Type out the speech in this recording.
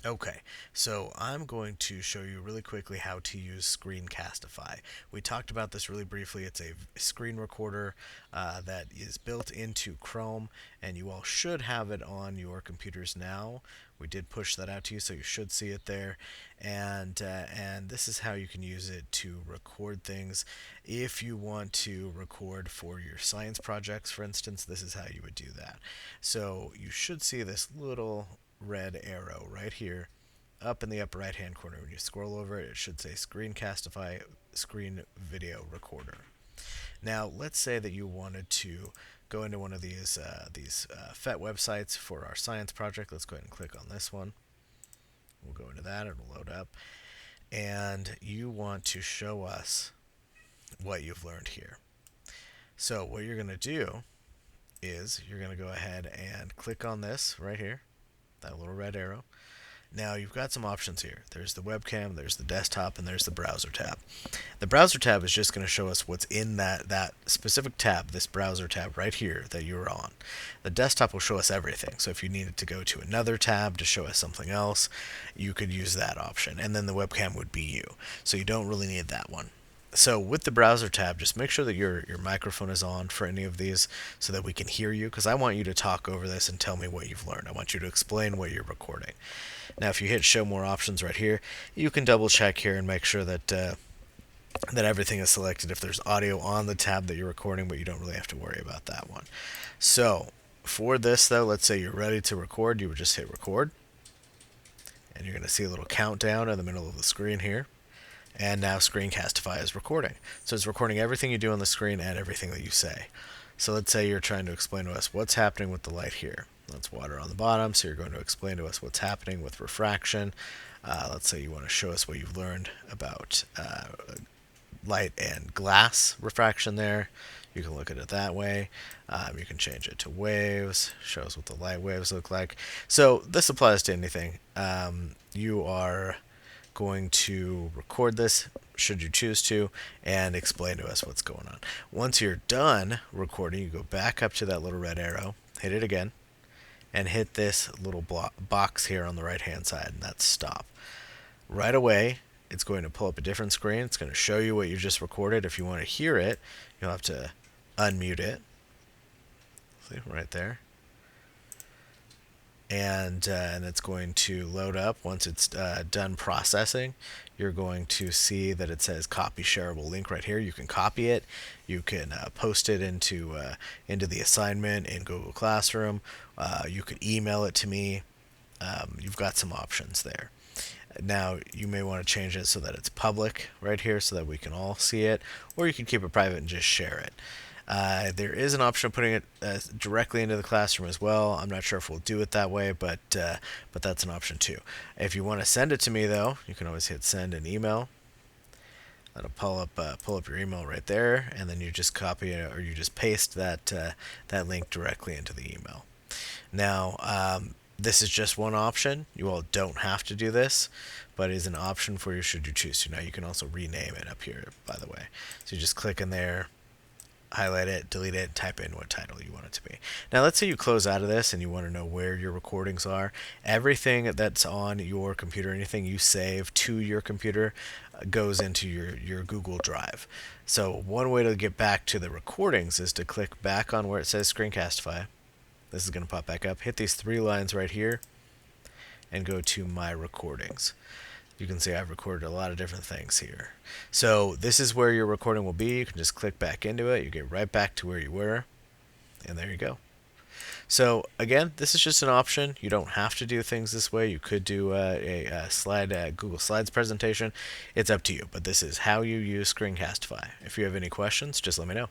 Okay, so I'm going to show you really quickly how to use Screencastify. We talked about this really briefly. It's a screen recorder that is built into Chrome, and you all should have it on your computers now. We did push that out to you, so you should see it there. And this is how you can use it to record things. If you want to record for your science projects, for instance, this is how you would do that. So you should see this little red arrow right here up in the upper right hand corner. When you scroll over it, it should say Screencastify Screen Video Recorder. Now, let's say that you wanted to go into one of these FET websites for our science project. Let's go ahead and click on this one. We'll go into that, it'll load up. And you want to show us what you've learned here. So, what you're going to do is you're going to go ahead and click on this right here, that little red arrow. Now you've got some options here. There's the webcam, there's the desktop, and there's the browser tab. The browser tab is just going to show us what's in that specific tab, this browser tab right here that you're on. The desktop will show us everything. So if you needed to go to another tab to show us something else, you could use that option. And then the webcam would be you. So you don't really need that one. So with the browser tab, just make sure that your microphone is on for any of these so that we can hear you, because I want you to talk over this and tell me what you've learned. I want you to explain what you're recording. Now if you hit show more options right here, you can double check here and make sure that that everything is selected if there's audio on the tab that you're recording, but you don't really have to worry about that one. So for this though, let's say you're ready to record, you would just hit record, and you're going to see a little countdown in the middle of the screen here. And now Screencastify is recording. So it's recording everything you do on the screen and everything that you say. So let's say you're trying to explain to us what's happening with the light here. That's water on the bottom, so you're going to explain to us what's happening with refraction. Let's say you want to show us what you've learned about light and glass refraction there. You can look at it that way. You can change it to waves, show us what the light waves look like. So this applies to anything. You are going to record this, should you choose to, and explain to us what's going on. Once you're done recording, you go back up to that little red arrow, hit it again, and hit this little box here on the right hand side, and that's stop. Right away, it's going to pull up a different screen. It's going to show you what you just recorded. If you want to hear it, you'll have to unmute it. See, right there. And it's going to load up. Once it's done processing, you're going to see that it says copy shareable link right here. You can copy it. You can post it into the assignment in Google Classroom. You could email it to me. You've got some options there. Now you may want to change it so that it's public right here so that we can all see it, or you can keep it private and just share it. There is an option of putting it directly into the classroom as well. I'm not sure if we'll do it that way, but that's an option too. If you want to send it to me though, you can always hit send an email. That'll pull up your email right there, and then you just copy it or you just paste that link directly into the email. Now this is just one option. You all don't have to do this, but it is an option for you should you choose to. Now you can also rename it up here, by the way. So you just click in there, highlight it, delete it, type in what title you want it to be. Now let's say you close out of this and you want to know where your recordings are. Everything that's on your computer, anything you save to your computer goes into your Google Drive. So one way to get back to the recordings is to click back on where it says Screencastify. This is going to pop back up. Hit these three lines right here and go to My Recordings. You can see I've recorded a lot of different things here. So this is where your recording will be. You can just click back into it. You get right back to where you were. And there you go. So again, this is just an option. You don't have to do things this way. You could do a Google Slides presentation. It's up to you. But this is how you use Screencastify. If you have any questions, just let me know.